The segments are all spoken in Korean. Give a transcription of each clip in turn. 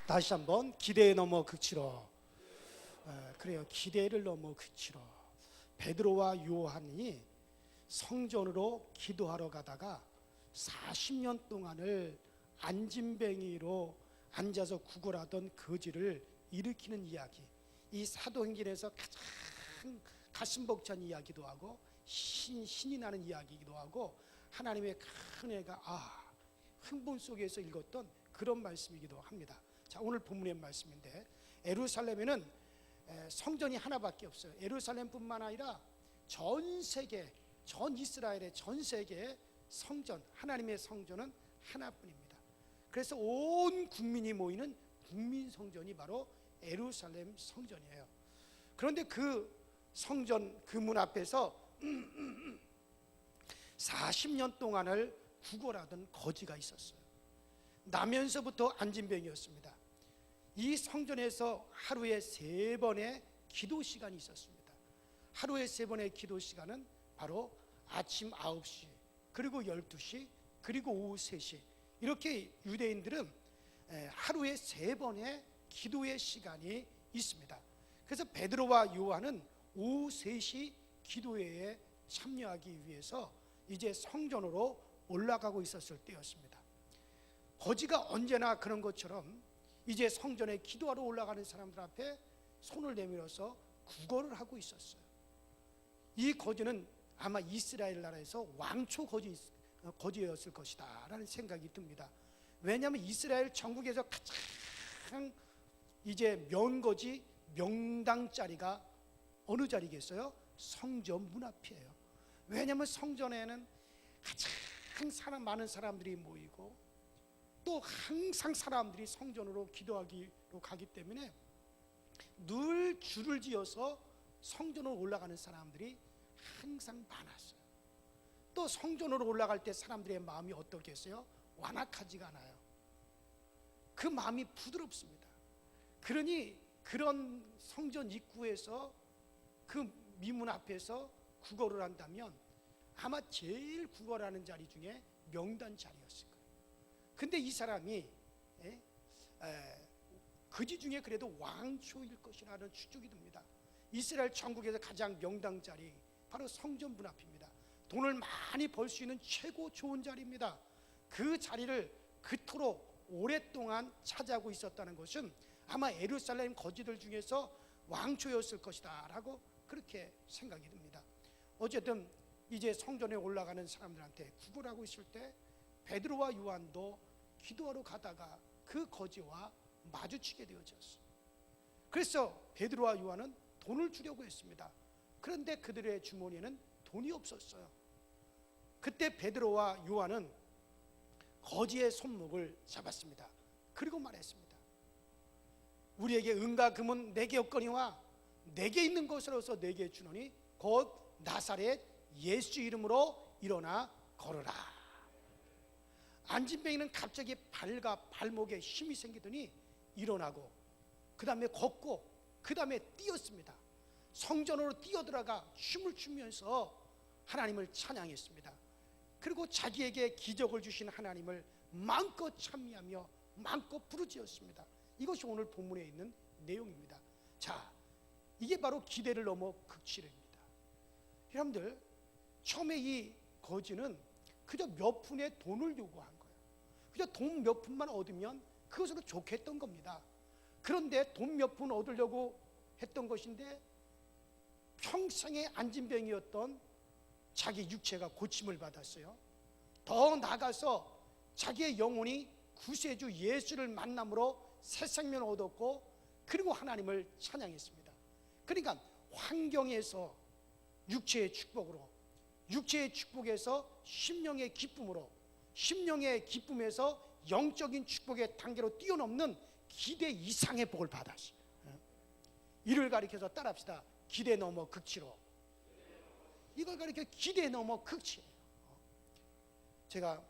다시 한번 기대에 넘어 극치로. 그래요. 기대를 넘어 극치로. 베드로와 요한이 성전으로 기도하러 가다가 40년 동안을 안진뱅이로 앉아서 구걸하던 거지를 일으키는 이야기, 이 사도행전에서 가장 가슴 벅찬 이야기도 하고 신이 나는 이야기이기도 하고 하나님의 큰 애가 흥분 속에서 읽었던 그런 말씀이기도 합니다. 자, 오늘 본문의 말씀인데, 예루살렘에는 성전이 하나밖에 없어요. 예루살렘뿐만 아니라 전 세계, 전 이스라엘의 전 세계의 성전, 하나님의 성전은 하나뿐입니다. 그래서 온 국민이 모이는 국민 성전이 바로 예루살렘 성전이에요. 그런데 그 성전 그 문 앞에서 40년 동안을 구걸하던 거지가 있었어요. 나면서부터 안진뱅이였습니다. 이 성전에서 하루에 3번의 기도 시간이 있었습니다. 하루에 3번의 기도 시간은 바로 아침 9시, 그리고 12시, 그리고 오후 3시, 이렇게 유대인들은 하루에 3번의 기도의 시간이 있습니다. 그래서 베드로와 요한은 오후 3시 기도회에 참여하기 위해서 이제 성전으로 올라가고 있었을 때였습니다. 거지가 언제나 그런 것처럼 이제 성전에 기도하러 올라가는 사람들 앞에 손을 내밀어서 구걸을 하고 있었어요. 이 거지는 아마 이스라엘 나라에서 왕초 거지였을 것이다 라는 생각이 듭니다. 왜냐하면 이스라엘 전국에서 가장 이제 명거지, 명당 자리가 어느 자리겠어요? 성전 문 앞이에요. 왜냐하면 성전에는 가장 많은 사람들이 모이고 또 항상 사람들이 성전으로 기도하기로 가기 때문에 늘 줄을 지어서 성전으로 올라가는 사람들이 항상 많았어요. 또 성전으로 올라갈 때 사람들의 마음이 어떻겠어요? 완악하지가 않아요. 그 마음이 부드럽습니다. 그러니 그런 성전 입구에서 그 미문 앞에서 구걸을 한다면 아마 제일 구걸하는 자리 중에 명단 자리였을 거예요. 근데 이 사람이 거지 중에 그래도 왕초일 것이라는 추측이 듭니다. 이스라엘 전국에서 가장 명당 자리, 바로 성전 문 앞입니다. 돈을 많이 벌 수 있는 최고 좋은 자리입니다. 그 자리를 그토록 오랫동안 차지하고 있었다는 것은 아마 예루살렘 거지들 중에서 왕초였을 것이다 라고 그렇게 생각이 듭니다. 어쨌든 이제 성전에 올라가는 사람들한테 구걸하고 있을 때 베드로와 요한도 기도하러 가다가 그 거지와 마주치게 되어졌어요. 그래서 베드로와 요한은 돈을 주려고 했습니다. 그런데 그들의 주머니에는 돈이 없었어요. 그때 베드로와 요한은 거지의 손목을 잡았습니다. 그리고 말했습니다. 우리에게 은과 금은 내게 없거니와 내게 있는 것으로서 내게 주노니 곧 나사렛 예수 이름으로 일어나 걸어라. 안진뱅이는 갑자기 발목에 힘이 생기더니 일어나고 그 다음에 걷고 그 다음에 뛰었습니다. 성전으로 뛰어들어가 춤을 추면서 하나님을 찬양했습니다. 그리고 자기에게 기적을 주신 하나님을 마음껏 찬미하며 마음껏 부르짖었습니다. 이것이 오늘 본문에 있는 내용입니다. 자, 이게 바로 기대를 넘어 극치입니다. 여러분들, 처음에 이 거지는 그저 몇 푼의 돈을 요구한 거예요. 그저 돈 몇 푼만 얻으면 그것으로 좋겠던 겁니다. 그런데 돈 몇 푼 얻으려고 했던 것인데 평생의 안진병이었던 자기 육체가 고침을 받았어요. 더 나아가서 자기의 영혼이 구세주 예수를 만남으로 새 생명을 얻었고 그리고 하나님을 찬양했습니다. 그러니까 환경에서 육체의 축복으로, 육체의 축복에서 심령의 기쁨으로, 심령의 기쁨에서 영적인 축복의 단계로 뛰어넘는 기대 이상의 복을 받았어요. 이를 가리켜서 따라합시다. 기대 넘어 극치로. 이걸 가리켜 기대 넘어 극치예요. 제가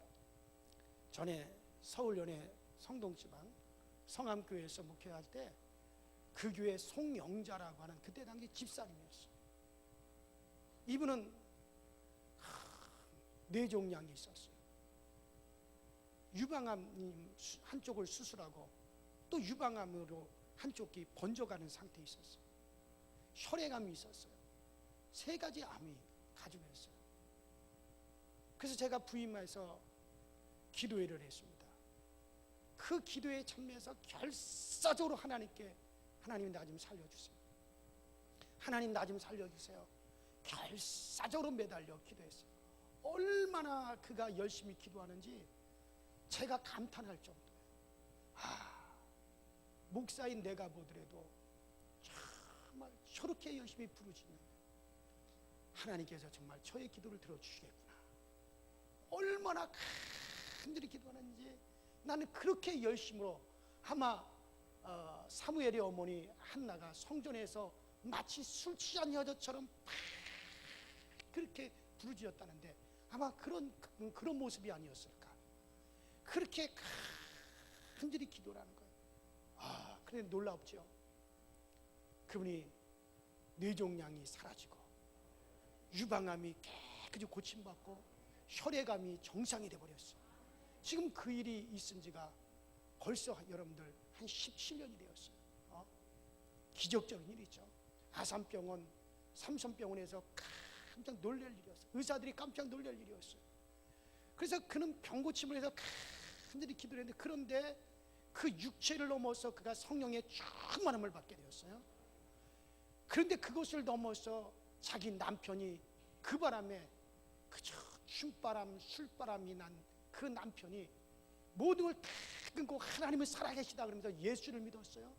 전에 서울연의 성동지방 성암교회에서 목회할 때 그 교회 송영자라고 하는 그때 당시 집사님이었어요. 이분은 뇌종양이 있었어요. 유방암 한쪽을 수술하고 또 유방암으로 한쪽이 번져가는 상태에 있었어요. 혈액암이 있었어요. 3가지 암이 가지고 있어요. 그래서 제가 부임해서 기도회를 했습니다. 그 기도에 참여해서 결사적으로 하나님께, 하나님 나 좀 살려주세요, 하나님 나 좀 살려주세요, 결사적으로 매달려 기도했어요. 얼마나 그가 열심히 기도하는지 제가 감탄할 정도예요. 목사인 내가 보더라도 정말 저렇게 열심히 부르짖는 하나님께서 정말 저의 기도를 들어주시겠구나. 얼마나 간절히 기도하는지 나는 그렇게 열심으로, 아마 사무엘의 어머니 한나가 성전에서 마치 술 취한 여자처럼 그렇게 부르짖었다는데 아마 그런 모습이 아니었을까. 그렇게 간절히 기도를 하는 거예요. 그런데 놀랍죠. 그분이 뇌종양이 사라지고 유방암이 깨끗이 고침받고 혈액암이 정상이 돼버렸어요. 지금 그 일이 있은 지가 벌써 여러분들 한 17년이 되었어요. 기적적인 일이죠. 아산병원, 삼성병원에서 깜짝 놀랄 일이었어요. 의사들이 깜짝 놀랄 일이었어요. 그래서 그는 병고침을 해서 간절히 기도를 했는데, 그런데 그 육체를 넘어서 그가 성령의 충만함을 받게 되었어요. 그런데 그것을 넘어서 자기 남편이 그 바람에 그저 춤바람, 술바람이 난 그 남편이 모든 걸 다 끊고 하나님은 살아계시다 그러면서 예수를 믿었어요.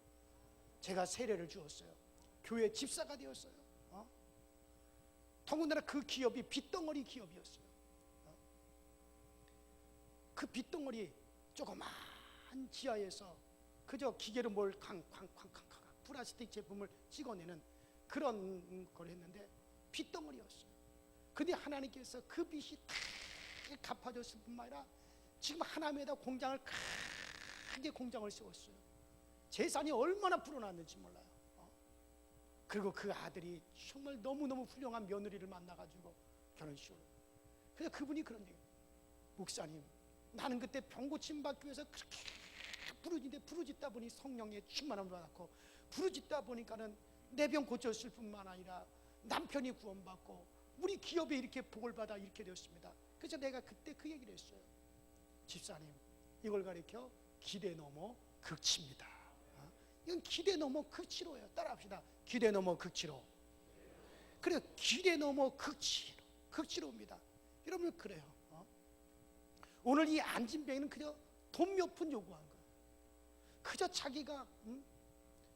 제가 세례를 주었어요. 교회 집사가 되었어요. 더군다나 그 기업이 빚덩어리 기업이었어요. 그 빚덩어리 조그만 지하에서 그저 기계로 뭘 쾅쾅쾅쾅 플라스틱 제품을 찍어내는 그런 걸 했는데 빚덩어리였어요. 근데 하나님께서 그 빚이 다 갚아줬을 뿐만 아니라 지금 하나님에다 공장을 크게 공장을 세웠어요. 재산이 얼마나 불어났는지 몰라요. 그리고 그 아들이 정말 너무너무 훌륭한 며느리를 만나가지고 결혼식을. 그래서 그분이 그런 얘기예요. 목사님, 나는 그때 병고침 받기 위해서 그렇게 부르짖다 보니 성령의 충만함을 받았고, 부르짖다 보니까는 내 병 고쳤을 뿐만 아니라 남편이 구원받고 우리 기업에 이렇게 복을 받아 이렇게 되었습니다. 그래서 내가 그때 그 얘기를 했어요. 집사님, 이걸 가리켜 기대 넘어 극치입니다. 이건 기대 넘어 극치로예요. 따라합시다. 기대 넘어 극치로. 그래요. 기대 넘어 극치로입니다. 여러분, 그래요. 오늘 이 안진뱅이는 그저 돈 몇 푼 요구한 거예요. 그저 자기가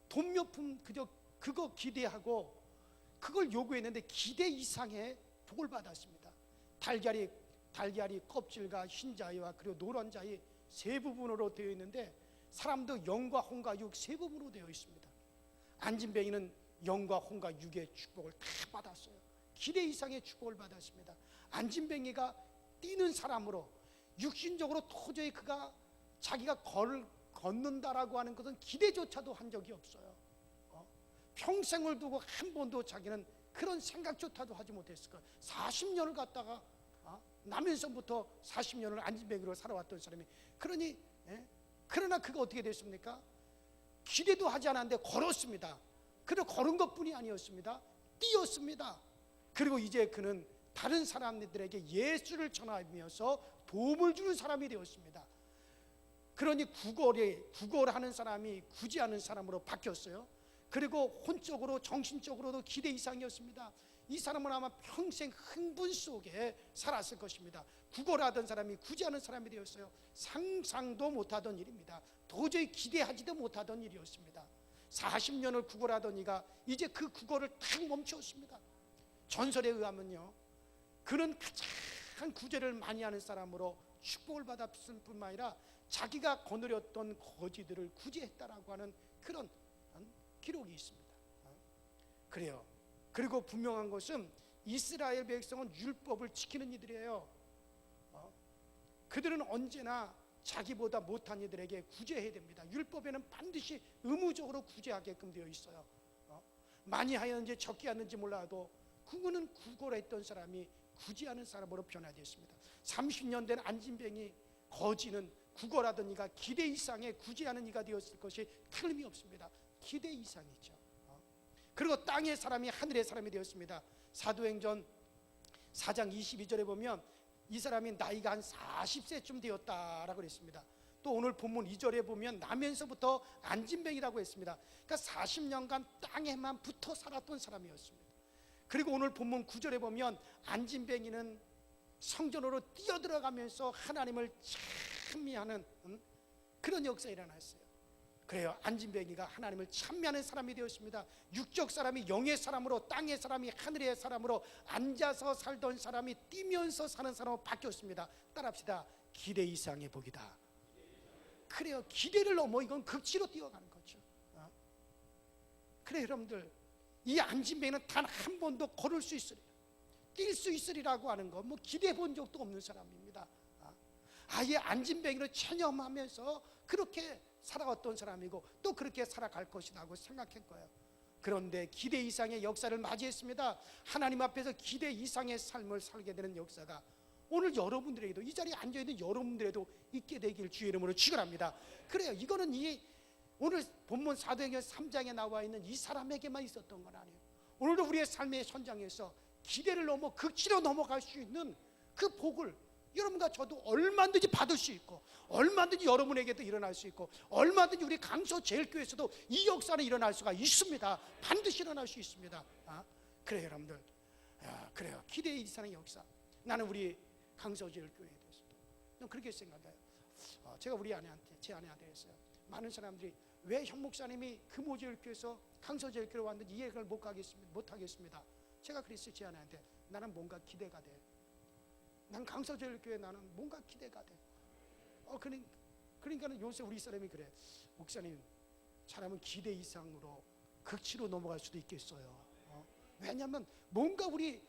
돈 몇 푼 그저 그거 기대하고 그걸 요구했는데 기대 이상의 복을 받았습니다. 달걀이 껍질과 흰자위와 그리고 노란 자위 세 부분으로 되어 있는데, 사람도 영과 혼과 육 세 부분으로 되어 있습니다. 안진뱅이는 영과 혼과 육의 축복을 다 받았어요. 기대 이상의 축복을 받았습니다. 안진뱅이가 뛰는 사람으로 육신적으로 도저히 그가 자기가 걷는다라고 하는 것은 기대조차도 한 적이 없어요. 평생을 두고 한 번도 자기는 그런 생각조차도 하지 못했을 거예요. 40년을 갖다가 나면서부터 40년을 안진뱅이로 살아왔던 사람이, 그러나 그가 어떻게 됐습니까? 기대도 하지 않았는데 걸었습니다. 그리고 걸은 것뿐이 아니었습니다. 뛰었습니다. 그리고 이제 그는 다른 사람들에게 예수를 전하면서 도움을 주는 사람이 되었습니다. 그러니 구걸하는 사람이 구제하는 사람으로 바뀌었어요. 그리고 혼적으로 정신적으로도 기대 이상이었습니다. 이 사람은 아마 평생 흥분 속에 살았을 것입니다. 구걸하던 사람이 구제하는 사람이 되었어요. 상상도 못하던 일입니다. 도저히 기대하지도 못하던 일이었습니다. 40년을 구걸하던 이가 이제 그 구걸을 탁 멈추었습니다. 전설에 의하면요, 그는 가장 구제를 많이 하는 사람으로 축복을 받았을 뿐만 아니라 자기가 거느렸던 거지들을 구제했다라고 하는 그런 기록이 있습니다. 그래요. 그리고 분명한 것은 이스라엘 백성은 율법을 지키는 이들이에요. 그들은 언제나 자기보다 못한 이들에게 구제해야 됩니다. 율법에는 반드시 의무적으로 구제하게끔 되어 있어요. 많이 하였는지 적게 하는지 몰라도 그거는 구걸했던 사람이 구제하는 사람으로 변화되었습니다. 30년 된 안진뱅이 거지는 구걸하던 이가 기대 이상의 구제하는 이가 되었을 것이 틀림이 없습니다. 기대 이상이죠. 그리고 땅의 사람이 하늘의 사람이 되었습니다. 사도행전 4장 22절에 보면 이 사람이 나이가 한 40세쯤 되었다라고 그랬습니다. 또 오늘 본문 2절에 보면 나면서부터 안진뱅이라고 했습니다. 그러니까 40년간 땅에만 붙어 살았던 사람이었습니다. 그리고 오늘 본문 9절에 보면 안진뱅이는 성전으로 뛰어들어가면서 하나님을 찬미하는 그런 역사가 일어났어요. 그래요. 안진뱅이가 하나님을 찬미하는 사람이 되었습니다. 육적 사람이 영의 사람으로, 땅의 사람이 하늘의 사람으로, 앉아서 살던 사람이 뛰면서 사는 사람으로 바뀌었습니다. 따라합시다. 기대 이상의 복이다. 그래요. 기대를 넘어 이건 극치로 뛰어가는 거죠. 그래 여러분들, 이 안진뱅이는 단 한 번도 걸을 수 있으리라, 뛸 수 있으리라고 하는 거, 뭐 기대해 본 적도 없는 사람입니다. 아예 안진뱅이를 체념하면서 그렇게 살아왔던 사람이고 또 그렇게 살아갈 것이라고 생각한 거예요. 그런데 기대 이상의 역사를 맞이했습니다. 하나님 앞에서 기대 이상의 삶을 살게 되는 역사가 오늘 여러분들에게도, 이 자리에 앉아있는 여러분들에도 있게 되길 주의 이름으로 축원합니다. 그래요. 이거는 이 오늘 본문 사도행전 3장에 나와 있는 이 사람에게만 있었던 건 아니에요. 오늘도 우리의 삶의 현장에서 기대를 넘어 극치로 넘어갈 수 있는 그 복을 여러분과 저도 얼마든지 받을 수 있고, 얼마든지 여러분에게도 일어날 수 있고, 얼마든지 우리 강서제일교회에서도 이 역사는 일어날 수가 있습니다. 반드시 일어날 수 있습니다. 그래요 여러분들. 그래요. 기대 이상의 역사. 나는 우리 강서제일교회에 대해서도 그렇게 생각해요. 제가 우리 아내한테, 제 아내한테 했어요. 많은 사람들이 왜 현 목사님이 금호제일교회에서 강서제일교회로 왔는지 이해를 못하겠습니다. 제가 그랬어요. 제 아내한테. 나는 뭔가 기대가 돼. 난 강서제일교회, 나는 뭔가 기대가 돼. 그러니까는 요새 우리 사람이 그래. 목사님, 사람은 기대 이상으로 극치로 넘어갈 수도 있겠어요. 왜냐하면 뭔가 우리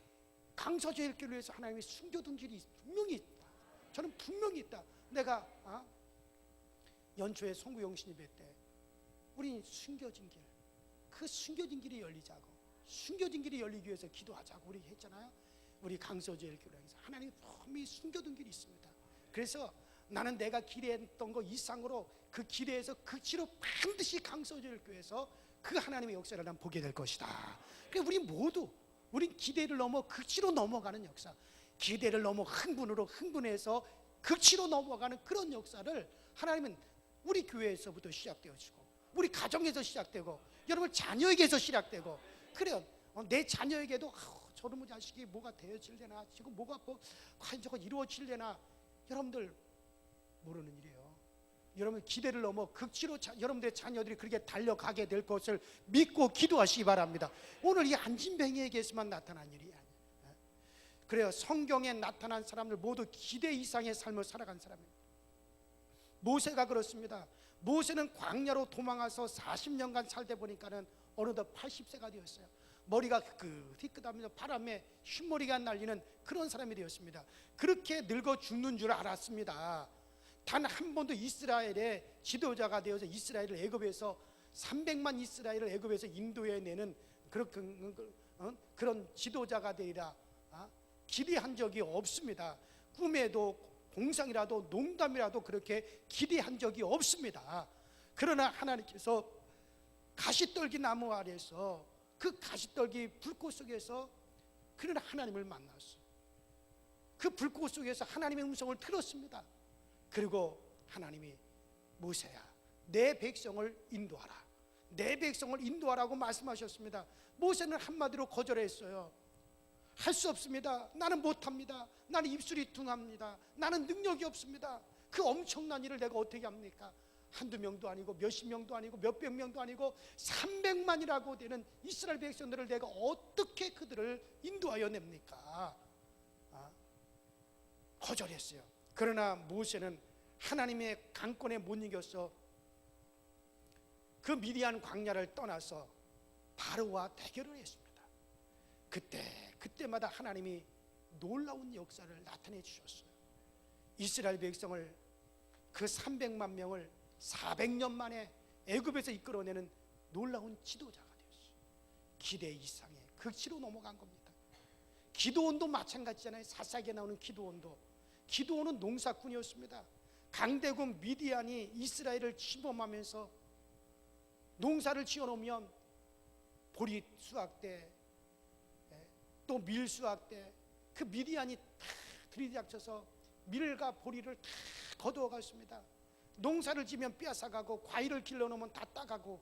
강서제일교회를 위해서 하나님이 숨겨둔 길이 분명히 있다. 저는 분명히 있다. 내가 연초에 송구영신 예배 때 우리 숨겨진 길, 그 숨겨진 길이 열리자고, 숨겨진 길이 열리기 위해서 기도하자고 우리 했잖아요. 우리 강서제일교회에서 하나님이 분명히 숨겨둔 길이 있습니다. 그래서 나는 내가 기대했던 것 이상으로 그 기대에서 극치로 반드시 강서제일교회에서 그 하나님의 역사를 난 보게 될 것이다. 그래서 우리 모두, 우린 기대를 넘어 극치로 넘어가는 역사, 기대를 넘어 흥분해서 극치로 넘어가는 그런 역사를 하나님은 우리 교회에서부터 시작되어지고, 우리 가정에서 시작되고, 여러분 자녀에게서 시작되고. 그래요. 내 자녀에게도 저놈의 자식이 뭐가 되어질려나, 지금 뭐가 과연 저거 이루어질려나, 여러분들 모르는 일이에요. 여러분 기대를 넘어 극치로 여러분들의 자녀들이 그렇게 달려가게 될 것을 믿고 기도하시기 바랍니다. 오늘 이 안진뱅이에게서만 나타난 일이 아니에요. 그래요. 성경에 나타난 사람들 모두 기대 이상의 삶을 살아간 사람입니다. 모세가 그렇습니다. 모세는 광야로 도망가서 40년간 살다 보니까는 어느덧 80세가 되었어요. 머리가 희끗하면서 바람에 흰머리가 날리는 그런 사람이 되었습니다. 그렇게 늙어 죽는 줄 알았습니다. 단 한 번도 이스라엘의 지도자가 되어서 이스라엘을 애굽에서 300만 이스라엘을 애굽에서 인도해 내는 그런 지도자가 되리라 기대한 적이 없습니다. 꿈에도 공상이라도 농담이라도 그렇게 기대한 적이 없습니다. 그러나 하나님께서 가시떨기 나무 아래에서, 그 가시떨기 불꽃 속에서 그러나 하나님을 만났어요. 그 불꽃 속에서 하나님의 음성을 들었습니다. 그리고 하나님이 모세야, 내 백성을 인도하라, 내 백성을 인도하라고 말씀하셨습니다. 모세는 한마디로 거절했어요. 할 수 없습니다. 나는 못합니다. 나는 입술이 둔합니다. 나는 능력이 없습니다. 그 엄청난 일을 내가 어떻게 합니까? 한두 명도 아니고 몇십 명도 아니고 몇백 명도 아니고 300만이라고 되는 이스라엘 백성들을 내가 어떻게 그들을 인도하여 냅니까? 거절했어요. 그러나 모세는 하나님의 강권에 못 이겨서 그 미디안 광야를 떠나서 바로와 대결을 했습니다. 그때마다 하나님이 놀라운 역사를 나타내 주셨어요. 이스라엘 백성을, 그 300만 명을 400년 만에 애굽에서 이끌어내는 놀라운 지도자가 되었어요. 기대 이상의 극치로 넘어간 겁니다. 기도원도 마찬가지잖아요. 사사기에 나오는 기도원도 농사꾼이었습니다. 강대국 미디안이 이스라엘을 침범하면서 농사를 지어놓으면 보리 수확 때, 또 밀 수확 때 그 미디안이 다 들이닥쳐서 밀과 보리를 다 거두어갔습니다. 농사를 지면 빼앗아가고 과일을 길러놓으면 다 따가고,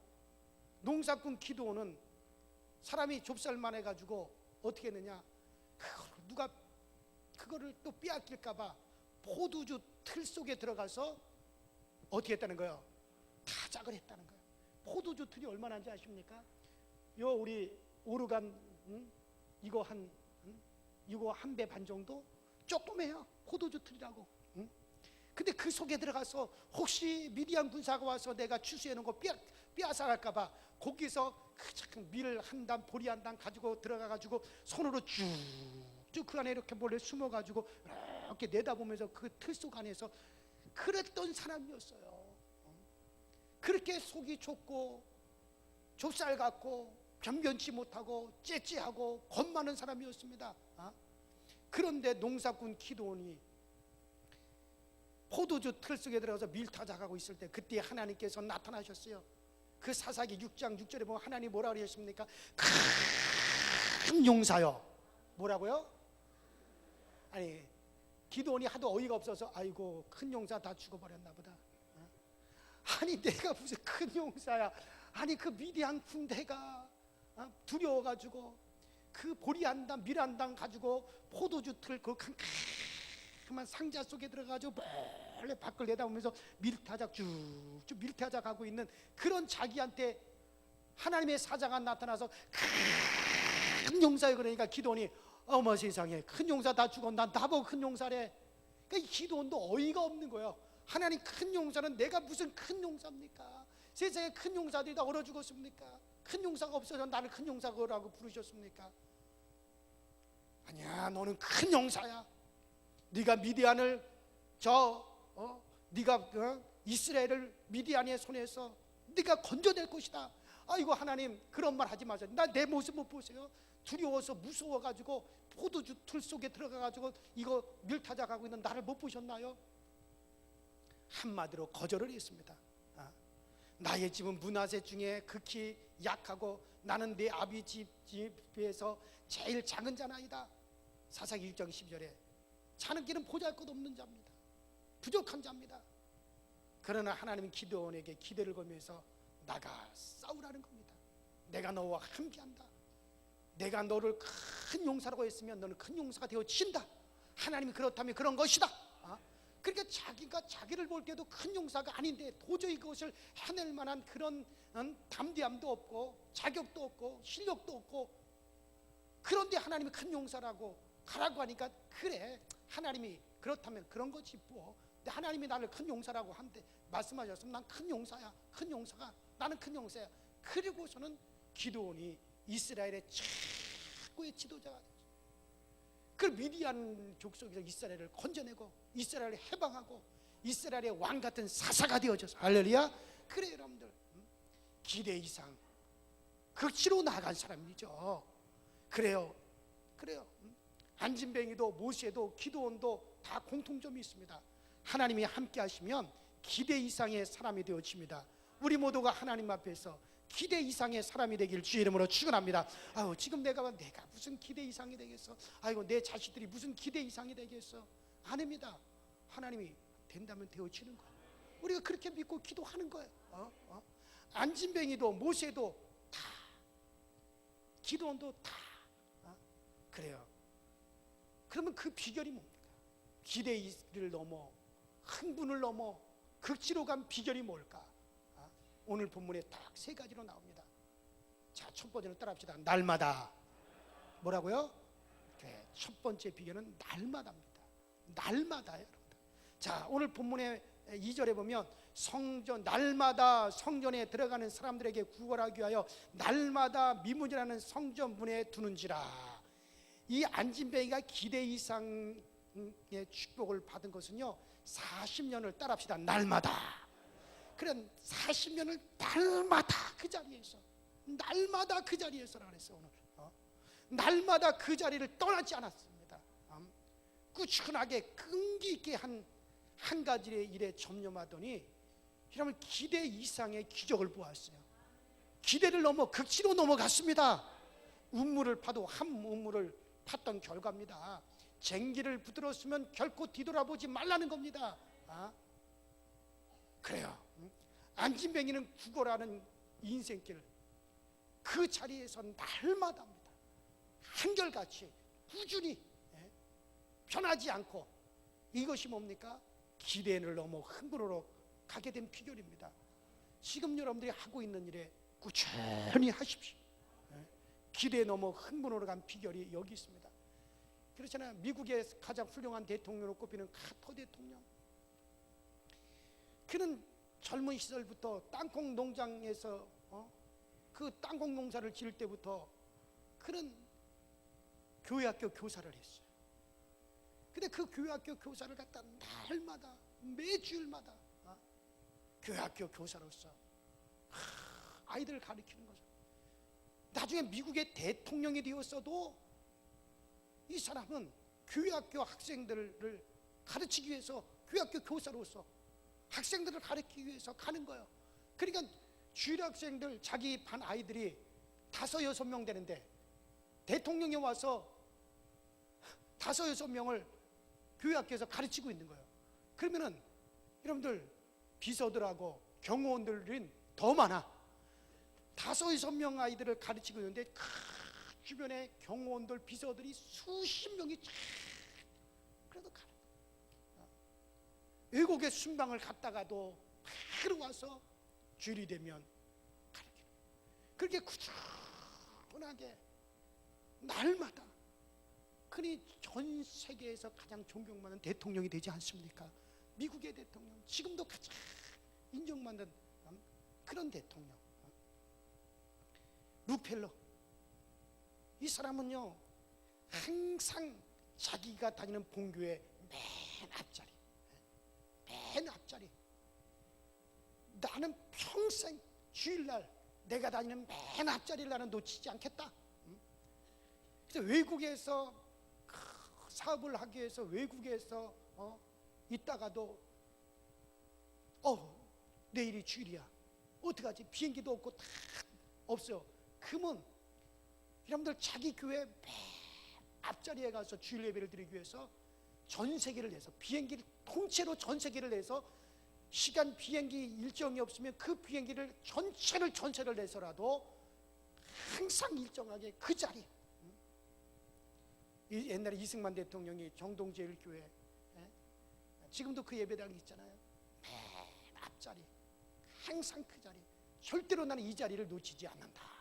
농사꾼 기드온은 사람이 좁쌀만 해가지고 어떻게 했느냐, 누가 그거를 또 빼앗길까봐 포도주 틀 속에 들어가서 어떻게 했다는 거예요? 타작을 했다는 거예요. 포도주 틀이 얼마나인지 아십니까? 요 우리 오르간 이거 한 배 반 정도 조그매요. 포도주 틀이라고. 근데 그 속에 들어가서 혹시 미디안 군사가 와서 내가 추수해 놓은 거 빼앗아갈까봐 거기서 밀 한 단 보리 한 단 가지고 들어가가지고 손으로 쭉쭉 그 안에 이렇게 몰래 숨어가지고 이렇게 내다보면서 그 틀 속 안에서 그랬던 사람이었어요. 그렇게 속이 좁고 좁쌀 같고 변변치 못하고 째째하고 겁 많은 사람이었습니다. 그런데 농사꾼 기드온이 포도주 틀 속에 들어가서 밀 타작하고 있을 때 그때 하나님께서 나타나셨어요. 그 사사기 6장 6절에 보면 하나님 뭐라 그러셨습니까? 큰 용사요. 뭐라고요? 아니, 기드온이 하도 어이가 없어서 아이고 큰 용사 다 죽어버렸나 보다. 아니 내가 무슨 큰 용사야. 아니 그 미디안 군대가 두려워가지고 그 보리 한 단 밀 한 단 가지고 포도주 틀 그 캄캄한 상자 속에 들어가지고 몰래 밖을 내다보면서 밀타작 쭉쭉 밀타작하고 있는 그런 자기한테 하나님의 사자가 나타나서 큰 용사에, 그러니까 기드온이 어머 세상에 큰 용사 다 죽었나, 나보고 큰 용사래. 그러니까 기드온도 어이가 없는 거예요. 하나님 큰 용사는 내가 무슨 큰 용사입니까? 세상에 큰 용사들이 다 얼어 죽었습니까? 큰 용사가 없어서 나를 큰 용사라고 부르셨습니까? 아니야, 너는 큰 용사야. 네가 미디안을 네가 이스라엘을 미디안의 손에서 네가 건져낼 것이다. 아이고 하나님 그런 말 하지 마세요. 나 내 모습 못 보세요? 두려워서 무서워가지고 포도주 틀 속에 들어가가지고 이거 밀타작하고 있는 나를 못 보셨나요? 한마디로 거절을 했습니다. 나의 집은 문화세 중에 극히 약하고 나는 내 아비 집에서 제일 작은 자나이다. 사사기 6장 12절에 자는 길은 보잘것없는 자입니다. 부족한 자입니다. 그러나 하나님은 기드온에게 기대를 걸면서 나가 싸우라는 겁니다. 내가 너와 함께한다. 내가 너를 큰 용사라고 했으면 너는 큰 용사가 되어진다. 하나님이 그렇다면 그런 것이다. 그러니까 자기가 자기를 볼 때도 큰 용사가 아닌데 도저히 그것을 해낼 만한 그런 담대함도 없고 자격도 없고 실력도 없고, 그런데 하나님이 큰 용사라고 가라고 하니까 그래 하나님이 그렇다면 그런 거지 뭐. 근데 하나님이 나를 큰 용사라고 한데 말씀하셨으면 난 큰 용사야. 큰 용사가 나는 큰 용사야. 그리고서는 기드온이 이스라엘의 최고의 지도자가 됐어요. 그 미디안 족속에서 이스라엘을 건져내고 이스라엘을 해방하고 이스라엘의 왕 같은 사사가 되어져서, 할렐루야. 그래 여러분들, 기대 이상 극치로 나간 사람이죠. 그래요. 안진뱅이도 모세도 기드온도 다 공통점이 있습니다. 하나님이 함께 하시면 기대 이상의 사람이 되어집니다. 우리 모두가 하나님 앞에서 기대 이상의 사람이 되길 주의 이름으로 축원합니다. 아유 지금 내가 무슨 기대 이상이 되겠어? 아이고 내 자식들이 무슨 기대 이상이 되겠어? 아닙니다. 하나님이 된다면 되어지는 거예요. 우리가 그렇게 믿고 기도하는 거예요. 안진뱅이도 모세도 다, 기드온도 다 그래요. 그러면 그 비결이 뭡니까? 기대를 넘어 흥분을 넘어 극치로 간 비결이 뭘까? 오늘 본문에 딱 세 가지로 나옵니다. 자, 첫 번째는 따라합시다. 날마다. 뭐라고요? 그래, 첫 번째 비결은 날마다입니다. 날마다요, 여러분들. 자, 오늘 본문의 2절에 보면 날마다 성전에 들어가는 사람들에게 구걸하기 위하여 날마다 미문이라는 성전 문에 두는지라. 이 안진뱅이가 기대 이상의 축복을 받은 것은요 40년을 따라합시다. 날마다. 그런 40년을 날마다 그 자리에서, 날마다 그 자리에서라 그랬어요. 오늘 날마다 그 자리를 떠나지 않았습니다. 꾸준하게 끈기 있게 한 한 가지의 일에 전념하더니 여러분 기대 이상의 기적을 보았어요. 기대를 넘어 극치로 넘어갔습니다. 우물을 파도 한 우물을 팠던 결과입니다. 쟁기를 붙들었으면 결코 뒤돌아보지 말라는 겁니다. 그래요. 안진뱅이는 구걸하는 인생길, 그 자리에서 날마다입니다. 한결같이 꾸준히 변하지 않고, 이것이 뭡니까? 기대를 넘어 흥분으로 가게 된 비결입니다. 지금 여러분들이 하고 있는 일에 꾸준히 하십시오. 기대에 넘어 흥분으로 간 비결이 여기 있습니다. 그렇잖아요. 미국의 가장 훌륭한 대통령으로 꼽히는 카터 대통령. 그는 젊은 시절부터 땅콩 농장에서 그 땅콩 농사를 지을 때부터 그는 교회학교 교사를 했어요. 근데 그 교회학교 교사를 갖다 날마다 매주일마다 교회학교 교사로서 아이들을 가르치는 거죠. 나중에 미국의 대통령이 되었어도 이 사람은 교회학교 학생들을 가르치기 위해서 교회학교 교사로서 학생들을 가르치기 위해서 가는 거예요. 그러니까 주일 학생들 자기 반 아이들이 5-6명 되는데 대통령이 와서 5-6명을 교회학교에서 가르치고 있는 거예요. 그러면은 여러분들 비서들하고 경호원들은 더 많아. 5-6명 아이들을 가르치고 있는데 그 주변에 경호원들 비서들이 수십 명이 그래도 가는 거예요. 외국에 순방을 갔다가도 바로 와서 주일이 되면 가르치는 거예요. 그렇게 꾸준하게 날마다. 그니 전 세계에서 가장 존경받는 대통령이 되지 않습니까? 미국의 대통령, 지금도 가장 인정받는 그런 대통령. 룩펠러, 이 사람은요 항상 자기가 다니는 본교의 맨 앞자리, 나는 평생 주일날 내가 다니는 맨 앞자리를 나는 놓치지 않겠다. 그래서 외국에서 사업을 하기 위해서 외국에서 있다가도 내일이 주일이야, 어떡하지? 비행기도 없고 다 없어요. 그러면 여러분들 자기 교회 맨 앞자리에 가서 주일 예배를 드리기 위해서 전 세계를 내서 비행기를 통째로 전 세계를 내서 시간 비행기 일정이 없으면 그 비행기를 전체를 내서라도 항상 일정하게 그 자리. 옛날에 이승만 대통령이 정동제일교회, 지금도 그 예배당이 있잖아요. 맨 앞자리, 항상 그 자리. 절대로 나는 이 자리를 놓치지 않는다.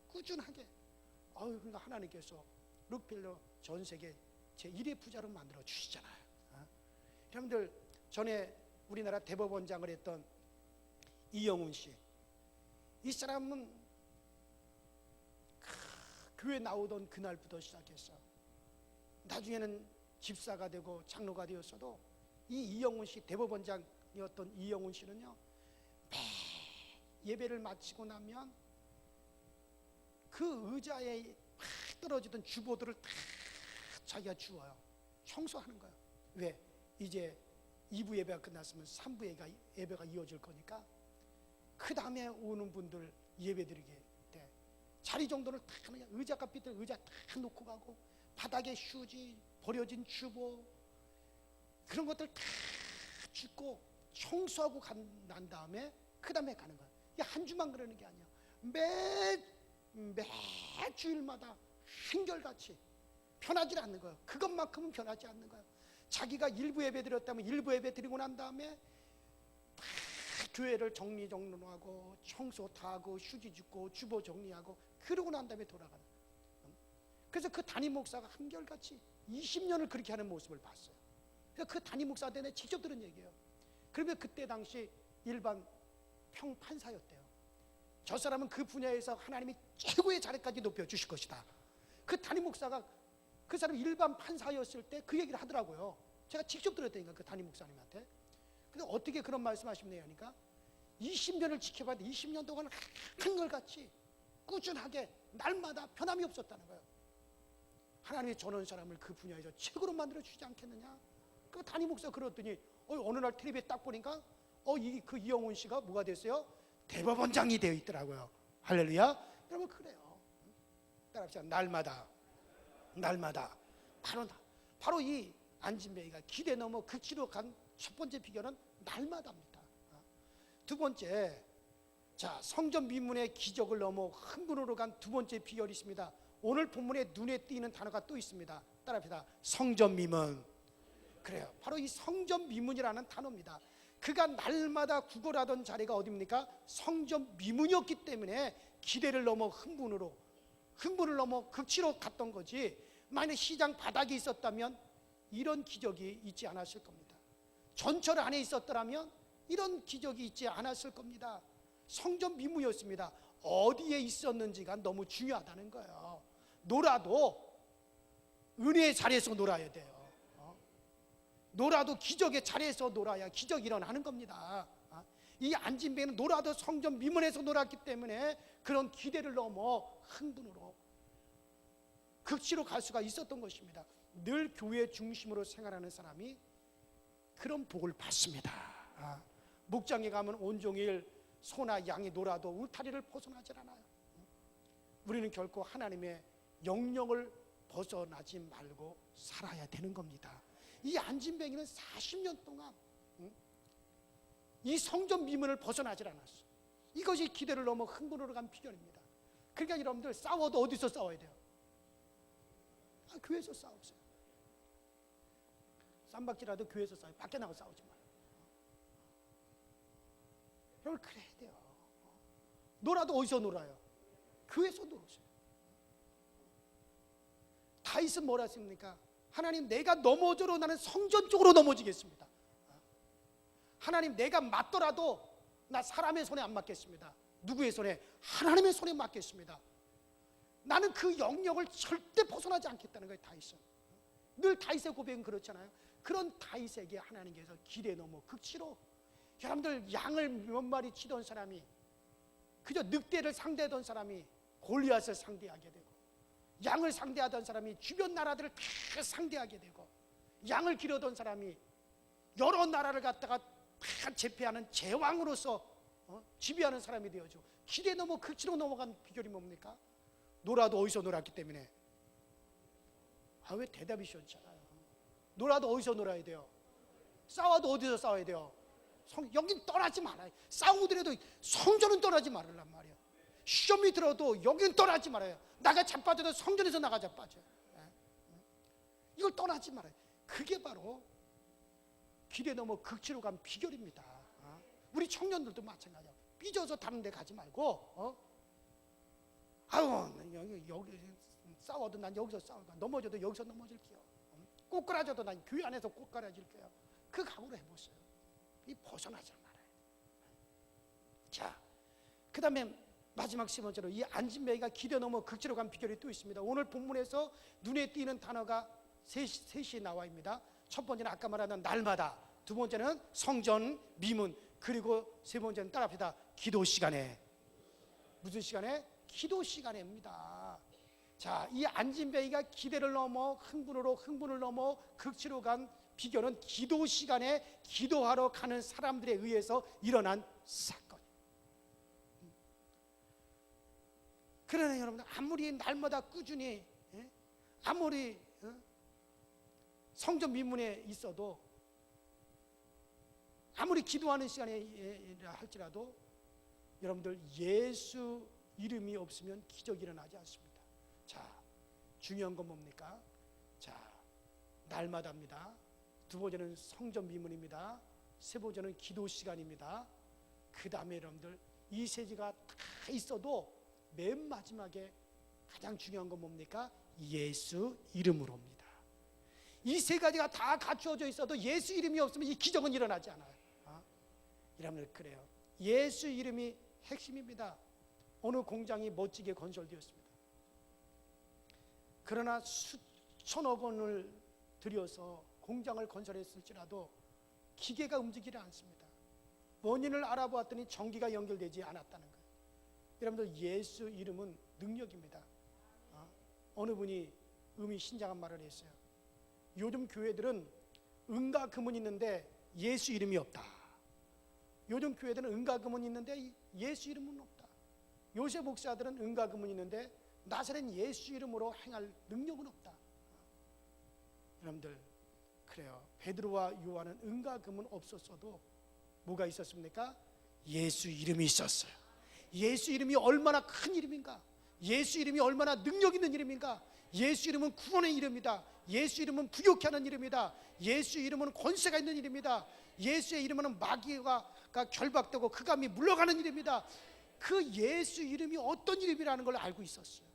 꾸준하게. 그러니까 하나님께서 룩펠러 전 세계 제1의 부자로 만들어 주시잖아요. 여러분들, 전에 우리나라 대법원장을 했던 이영훈 씨, 이 사람은 교회 나오던 그날부터 시작해서 나중에는 집사가 되고 장로가 되었어도 이 이영훈 씨, 대법원장이었던 이영훈 씨는요, 매 예배를 마치고 나면 그 의자에 떨어지던 주보들을 다 자기가 주워요. 청소하는 거예요. 왜? 이제 2부 예배가 끝났으면 3부 예배가 이어질 거니까 그 다음에 오는 분들 예배 드리게 돼. 자리 정도를 다 그냥 의자가 삐뚤 의자 다 놓고 가고, 바닥에 휴지, 버려진 주보, 그런 것들 다 줍고 청소하고 난 다음에 그 다음에 가는 거야. 이게 한 주만 그러는 게 아니야. 매 주일마다 한결같이 변하지 않는 거예요. 그것만큼은 변하지 않는 거예요. 자기가 일부 예배 드렸다면 일부 예배 드리고 난 다음에 다 교회를 정리정돈하고 청소 다 하고 휴지 줍고 주보 정리하고 그러고 난 다음에 돌아가는 거예요. 그래서 그 담임 목사가 한결같이 20년을 그렇게 하는 모습을 봤어요. 그래서 그 담임 목사한테 내가 직접 들은 얘기예요. 그러면 그때 당시 일반 평판사였대요. 저 사람은 그 분야에서 하나님이 최고의 자리까지 높여주실 것이다. 그 담임 목사가 그 사람이 일반 판사였을 때 그 얘기를 하더라고요. 제가 직접 들었다니까, 그 담임 목사님한테. 근데 어떻게 그런 말씀하시느냐 하니까 20년을 지켜봐도 20년 동안 한결같이 꾸준하게 날마다 변함이 없었다는 거예요. 하나님이 저런 사람을 그 분야에서 최고로 만들어 주지 않겠느냐? 그 담임 목사 그랬더니 어느 날 텔레비에 딱 보니까 그 이영훈 씨가 뭐가 됐어요? 대법원장이 되어 있더라고요. 할렐루야. 여러분 그래요. 따라합시다. 날마다 바로 이 안진뱅이가 기대 넘어 극치로 간 첫 번째 비결은 날마다입니다. 두 번째, 자, 성전 미문의 기적을 넘어 흥분으로 간 두 번째 비결이 있습니다. 오늘 본문에 눈에 띄는 단어가 또 있습니다. 따라합시다. 성전 미문. 그래요. 바로 이 성전 미문이라는 단어입니다. 그가 날마다 구걸하던 자리가 어디입니까? 성전 미문이었기 때문에 기대를 넘어 흥분을 넘어 극치로 갔던 거지. 만약 시장 바닥에 있었다면 이런 기적이 있지 않았을 겁니다. 전철 안에 있었더라면 이런 기적이 있지 않았을 겁니다. 성전 미문이었습니다. 어디에 있었는지가 너무 중요하다는 거예요. 놀아도 은혜의 자리에서 놀아야 돼요. 놀아도 기적의 자리에서 놀아야 기적이 일어나는 겁니다. 이 안진뱅이는 놀아도 성전 미문에서 놀았기 때문에 그런 기대를 넘어 흥분으로 극치로 갈 수가 있었던 것입니다. 늘 교회 중심으로 생활하는 사람이 그런 복을 받습니다. 목장에 가면 온종일 소나 양이 놀아도 울타리를 벗어나질 않아요. 우리는 결코 하나님의 영역을 벗어나지 말고 살아야 되는 겁니다. 이 안진뱅이는 40년 동안 이 성전 미문을 벗어나질 않았어. 이것이 기대를 넘어 흥분으로 간 비결입니다. 그러니까 여러분들 싸워도 어디서 싸워야 돼요? 교회에서 싸우세요. 쌈박질라도 교회에서 싸워요. 밖에 나가서 싸우지 마요. 여러분 그래야 돼요. 놀아도 어디서 놀아요? 교회에서 놀으세요. 다윗은 뭐라 했습니까? 하나님, 내가 넘어져도 나는 성전 쪽으로 넘어지겠습니다. 하나님, 내가 맞더라도 나 사람의 손에 안 맞겠습니다. 누구의 손에? 하나님의 손에 맞겠습니다. 나는 그 영역을 절대 벗어나지 않겠다는 거예요. 다윗은 늘 다윗의 고백은 그렇잖아요. 그런 다윗에게 하나님께서 기대 넘어 극치로, 여러분들 양을 몇 마리 치던 사람이, 그저 늑대를 상대하던 사람이 골리앗을 상대하게 되고, 양을 상대하던 사람이 주변 나라들을 다 상대하게 되고, 양을 기르던 사람이 여러 나라를 갖다가 다 제패하는 제왕으로서 지배하는 사람이 되어주고, 기대 넘어 극치로 넘어간 비결이 뭡니까? 놀아도 어디서 놀았기 때문에. 왜 대답이 시원찮아요? 놀아도 어디서 놀아야 돼요? 싸워도 어디서 싸워야 돼요? 여긴 떠나지 말아요. 싸우더라도 성전은 떠나지 말으란 말이에요. 시험이 들어도 여긴 떠나지 말아요. 나가 자빠져도 성전에서 나가 자빠져요. 이걸 떠나지 말아요. 그게 바로 기대 넘어 극치로 간 비결입니다. 우리 청년들도 마찬가지야. 삐져서 다른 데 가지 말고, 여기 싸워도 난 여기서 싸우고, 넘어져도 여기서 넘어질게요. 꼬꾸라져도 난 교회 안에서 꼬꾸라질게요. 그 각오로 해보세요. 이 벗어나지 말아요. 자, 그 다음에 마지막 세 번째로 이 안진뱅이가 기대 넘어 극치로 간 비결이 또 있습니다. 오늘 본문에서 눈에 띄는 단어가 셋이 나와 있습니다. 첫 번째는 아까 말하던 날마다, 두 번째는 성전 미문, 그리고 세 번째는 따라합시다. 기도 시간에. 무슨 시간에? 기도 시간입니다. 자, 이 안진뱅이가 기대를 넘어 흥분을 넘어 극치로 간 비결은 기도 시간에 기도하러 가는 사람들에 의해서 일어난 사건. 그러나 여러분, 아무리 날마다 꾸준히, 아무리 성전 미문에 있어도, 아무리 기도하는 시간에 할지라도 여러분들 예수 이름이 없으면 기적이 일어나지 않습니다. 자, 중요한 건 뭡니까? 자, 날마다입니다. 두 번째는 성전 미문입니다. 세 번째는 기도 시간입니다. 그 다음에 여러분들 이 세 가지가 다 있어도 맨 마지막에 가장 중요한 건 뭡니까? 예수 이름으로입니다. 이 세 가지가 다 갖추어져 있어도 예수 이름이 없으면 이 기적은 일어나지 않아요. 여러분들 그래요. 예수 이름이 핵심입니다. 어느 공장이 멋지게 건설되었습니다. 그러나 수천억 원을 들여서 공장을 건설했을지라도 기계가 움직이지 않습니다. 원인을 알아보았더니 전기가 연결되지 않았다는 거예요. 여러분들 예수 이름은 능력입니다. 어느 분이 의미심장한 말을 했어요. 요즘 교회들은 은과 금은 있는데 예수 이름이 없다. 요즘 교회들은 은과 금은 있는데 예수 이름은 없다. 요새 목사들은 은과 금은 있는데 나사렛 예수 이름으로 행할 능력은 없다. 여러분들, 그래요. 베드로와 요한은 은과 금은 없었어도 뭐가 있었습니까? 예수 이름이 있었어요. 예수 이름이 얼마나 큰 이름인가, 예수 이름이 얼마나 능력 있는 이름인가. 예수 이름은 구원의 이름이다. 예수 이름은 부욕케 하는 이름이다. 예수 이름은 권세가 있는 이름이다. 예수의 이름은 마귀가 결박되고 흑암이 물러가는 이름이다. 그 예수 이름이 어떤 이름이라는 걸 알고 있었어요.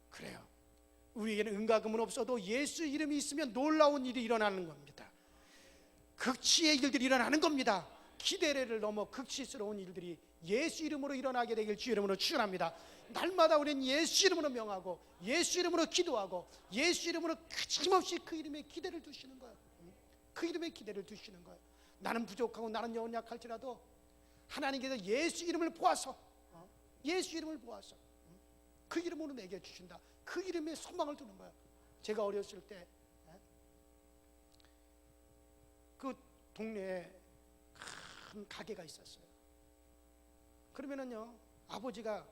그래요. 우리에게는 은과 금은 없어도 예수 이름이 있으면 놀라운 일이 일어나는 겁니다. 극치의 일들이 일어나는 겁니다. 기대를 넘어 극치스러운 일들이 예수 이름으로 일어나게 되길 주 이름으로 축원합니다. 날마다 우리는 예수 이름으로 명하고 예수 이름으로 기도하고 예수 이름으로 힘없이 그 이름에 기대를 두시는 거예요. 그 이름에 기대를 두시는 거예요. 나는 부족하고 나는 연약할지라도 하나님께서 예수 이름을 보아서 예수 이름을 보아서 그 이름으로 내게 주신다. 그 이름에 소망을 두는 거예요. 제가 어렸을 때 그 동네에 큰 가게가 있었어요. 그러면은요, 아버지가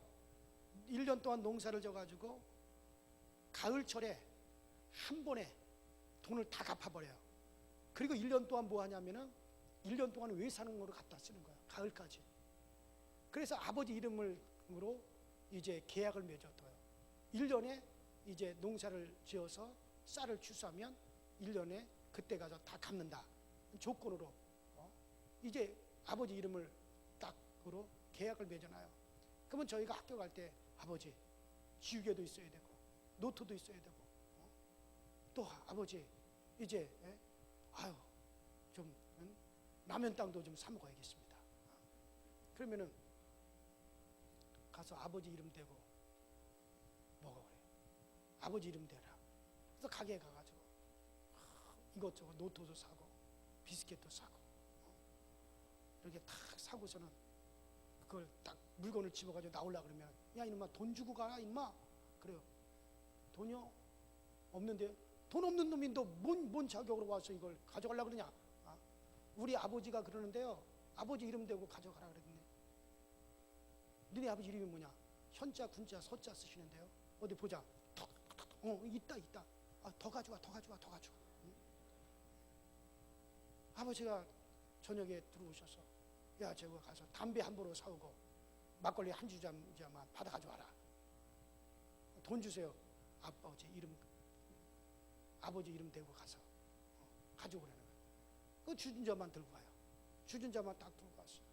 1년 동안 농사를 져가지고 가을철에 한 번에 돈을 다 갚아버려요. 그리고 1년 동안 뭐 하냐면은 1년 동안 외상으로 갖다 쓰는 거예요. 가을까지. 그래서 아버지 이름으로 이제 계약을 맺어둬요. 1년에 이제 농사를 지어서 쌀을 추수하면 1년에 그때 가서 다 갚는다. 조건으로 이제 아버지 이름을 딱으로 계약을 맺어놔요. 그러면 저희가 학교 갈 때 아버지 지우개도 있어야 되고 노트도 있어야 되고 또 아버지 이제 아유 좀 라면 땅도 좀 사 먹어야겠습니다. 그러면은 가서 아버지 이름 대고 먹어버려요. 아버지 이름 대라. 그래서 가게에 가가지고 이것저것 노트도 사고 비스켓도 사고 이렇게 딱 사고서는 그걸 딱 물건을 집어가지고 나오려고 그러면 야 이놈아 돈 주고 가라 임마. 그래요. 돈이요? 없는데요? 돈 없는 놈이 너 뭔 자격으로 와서 이걸 가져가려고 그러냐. 우리 아버지가 그러는데요, 아버지 이름 대고 가져가라 그랬는데 너네 아버지 이름이 뭐냐? 현자 군자 서자 쓰시는데요. 어디 보자. 있다. 더 가져와. 응? 아버지가 저녁에 들어오셔서 야 저거 가서 담배 한 보로 사오고 막걸리 한 주자만 받아 가져와라. 돈 주세요. 아버지 이름 대고 가서 가져오라는 거예요. 그 주전자만 들고 가요. 주전자만 딱 들고 갔어요.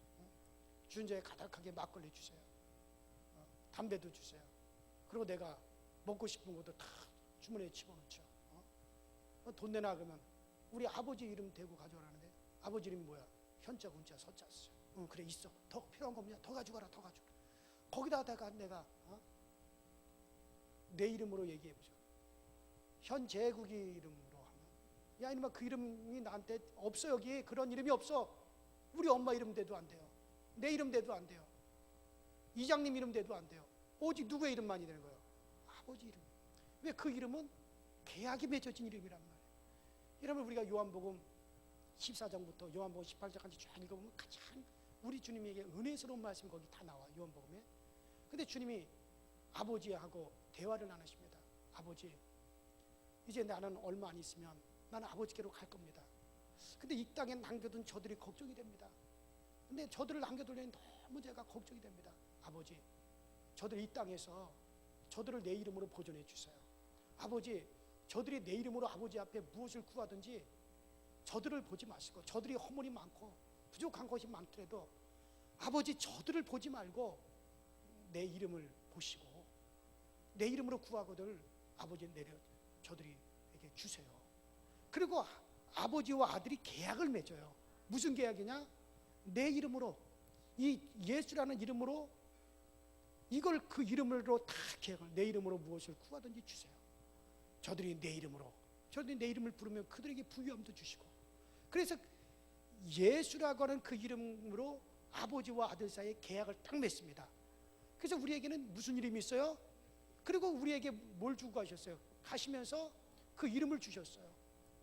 주전자에 가득하게 막걸리 주세요. 담배도 주세요. 그리고 내가 먹고 싶은 것도 다 주머니에 집어넣죠. 돈 내놔 그러면 우리 아버지 이름 대고 가져오라는데 아버지 이름이 뭐야? 현자 군자 서자 써. 그래 있어. 더 필요한 겁니다. 더 가져가라. 거기다가 내가 내 이름으로 얘기해보죠. 현재국이 이름으로 하면 야 이놈아 그 이름이 나한테 없어. 여기 그런 이름이 없어. 우리 엄마 이름 대도 안 돼요. 내 이름 대도 안 돼요. 이장님 이름 대도 안 돼요. 오직 누구의 이름만이 되는 거예요? 아버지 이름. 왜? 그 이름은 계약이 맺어진 이름이란 말이에요. 여러분 우리가 요한복음 14장부터 요한복음 18장까지 쭉 읽어보면 가장 우리 주님에게 은혜스러운 말씀이 거기 다 나와요. 요한복음에. 근데 주님이 아버지하고 대화를 나누십니다. 아버지 이제 나는 얼마 안 있으면 나는 아버지께로 갈 겁니다. 근데 이 땅에 남겨둔 저들이 걱정이 됩니다. 근데 저들을 남겨두려니 너무 제가 걱정이 됩니다. 아버지 저들 이 땅에서 저들을 내 이름으로 보존해 주세요. 아버지 저들이 내 이름으로 아버지 앞에 무엇을 구하든지 저들을 보지 마시고 저들이 허물이 많고 부족한 것이 많더라도 아버지 저들을 보지 말고 내 이름을 보시고 내 이름으로 구하거든 아버지 내려 저들이에게 주세요. 그리고 아버지와 아들이 계약을 맺어요. 무슨 계약이냐? 내 이름으로 이 예수라는 이름으로 이걸 그 이름으로 다 계약을 내 이름으로 무엇을 구하든지 주세요. 저들이 내 이름을 부르면 그들에게 부유함도 주시고 그래서 예수라고 하는 그 이름으로 아버지와 아들 사이에 계약을 딱 맺습니다. 그래서 우리에게는 무슨 이름이 있어요? 그리고 우리에게 뭘 주고 가셨어요? 가시면서 그 이름을 주셨어요.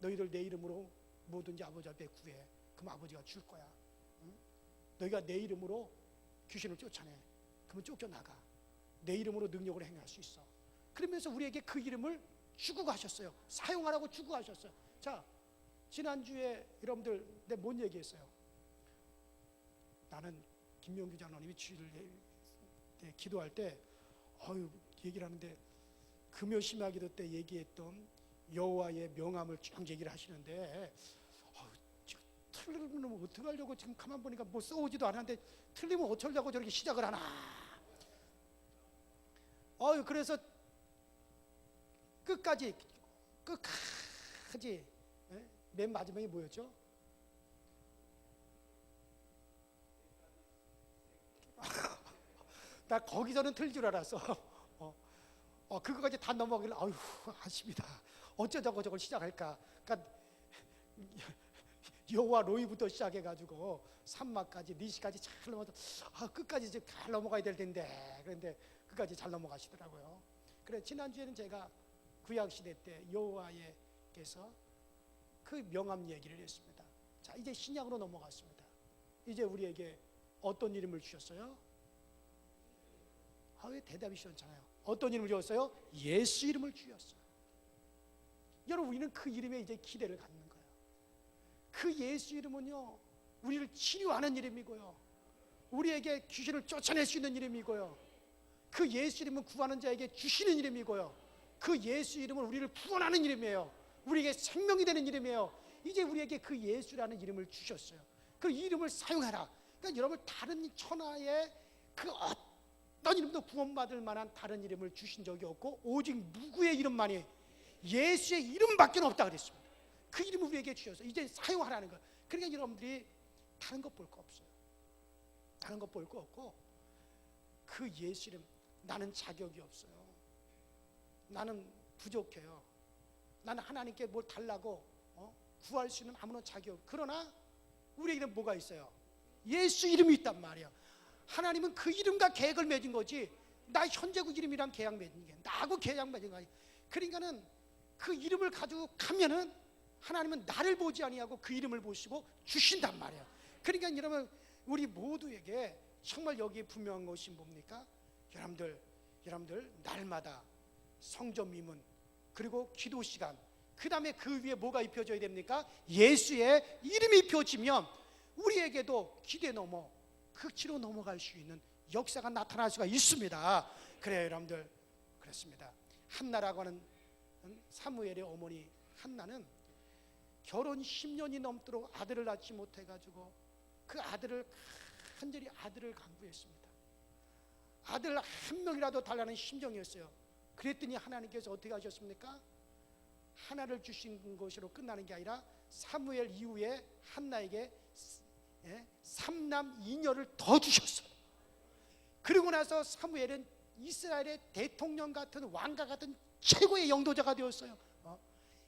너희들 내 이름으로 뭐든지 아버지 앞에 구해. 그럼 아버지가 줄 거야. 응? 너희가 내 이름으로 귀신을 쫓아내. 그러면 쫓겨나가. 내 이름으로 능력을 행할 수 있어. 그러면서 우리에게 그 이름을 주고 가셨어요. 사용하라고 주고 가셨어요. 자, 지난주에 여러분들 내가 뭔 얘기했어요? 나는 김명규 장로님이 주일을 기도할 때 얘기를 하는데 금요심야 기도 때 얘기했던 여호와의 명함을 쭉 얘기를 하시는데 틀리면 어떡하려고 지금 가만 보니까 뭐 써오지도 않았는데 틀리면 어쩌려고 저렇게 시작을 하나. 그래서 끝까지 맨 마지막에 뭐였죠? 나 거기서는 틀릴 줄 알았어. 그거까지 다 넘어가길래 아유 아쉽니다. 어쩌자고 저걸 시작할까. 그러니까 여호와 로이부터 시작해가지고 3마까지 니시까지 잘 넘어서 끝까지 이제 잘 넘어가야 될 텐데 그런데 끝까지 잘 넘어가시더라고요. 그래 지난주에는 제가 구약시대 때 여호와께서 그 명함 얘기를 했습니다. 자 이제 신약으로 넘어갔습니다. 이제 우리에게 어떤 이름을 주셨어요? 왜 대답이 시원찮아요? 어떤 이름을 주셨어요? 예수 이름을 주셨어요. 여러분 우리는 그 이름에 이제 기대를 갖는 거예요. 그 예수 이름은요 우리를 치료하는 이름이고요, 우리에게 귀신을 쫓아낼 수 있는 이름이고요, 그 예수 이름은 구하는 자에게 주시는 이름이고요, 그 예수 이름은 우리를 구원하는 이름이에요. 우리에게 생명이 되는 이름이에요. 이제 우리에게 그 예수라는 이름을 주셨어요. 그 이름을 사용하라. 그러니까 여러분 다른 천하의 그 어떤 이름도 구원받을 만한 다른 이름을 주신 적이 없고 오직 누구의 이름만이 예수의 이름밖에 없다 그랬습니다. 그 이름을 우리에게 주셔서 이제 사용하라는 거예요. 그러니까 여러분들이 다른 것 볼 거 없어요. 다른 것 볼 거 없고 그 예수 이름, 나는 자격이 없어요. 나는 부족해요. 나는 하나님께 뭘 달라고 구할 수 있는 아무런 자격이 없어요. 그러나 우리에게는 뭐가 있어요? 예수 이름이 있단 말이에요. 하나님은 그 이름과 계약을 맺은 거지 나 현재국 이름이랑 계약 맺은 게 나하고 계약 맺은 거 아니에요. 그러니까는 그 이름을 가지고 가면은 하나님은 나를 보지 아니하고 그 이름을 보시고 주신단 말이에요. 그러니까 여러분 우리 모두에게 정말 여기에 분명한 것이 뭡니까? 여러분들 날마다 성전 미문 그리고 기도 시간, 그 다음에 그 위에 뭐가 입혀져야 됩니까? 예수의 이름이 입혀지면 우리에게도 기대 넘어 극치로 넘어갈 수 있는 역사가 나타날 수가 있습니다. 그래요 여러분들. 그렇습니다. 한나라고 하는 사무엘의 어머니 한나는 결혼 10년이 넘도록 아들을 낳지 못해가지고 그 아들을 간절히 아들을 간구했습니다. 아들 한 명이라도 달라는 심정이었어요. 그랬더니 하나님께서 어떻게 하셨습니까? 하나를 주신 것으로 끝나는 게 아니라 사무엘 이후에 한나에게 3남 2녀를 더 주셨어요. 그리고 나서 사무엘은 이스라엘의 대통령 같은 왕과 같은 최고의 영도자가 되었어요.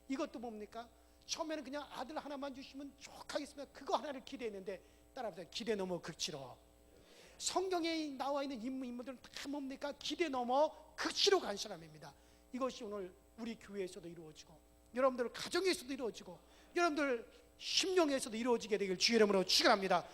이것도 뭡니까? 처음에는 그냥 아들 하나만 주시면 족하겠습니다. 그거 하나를 기대했는데 따라합니다. 기대 넘어 극치로. 성경에 나와 있는 인물들은 다 뭡니까? 기대 넘어 극치로 간 사람입니다. 이것이 오늘 우리 교회에서도 이루어지고 여러분들 가정에서도 이루어지고 여러분들 심령에서도 이루어지게 되길 주의 이름으로 축원합니다.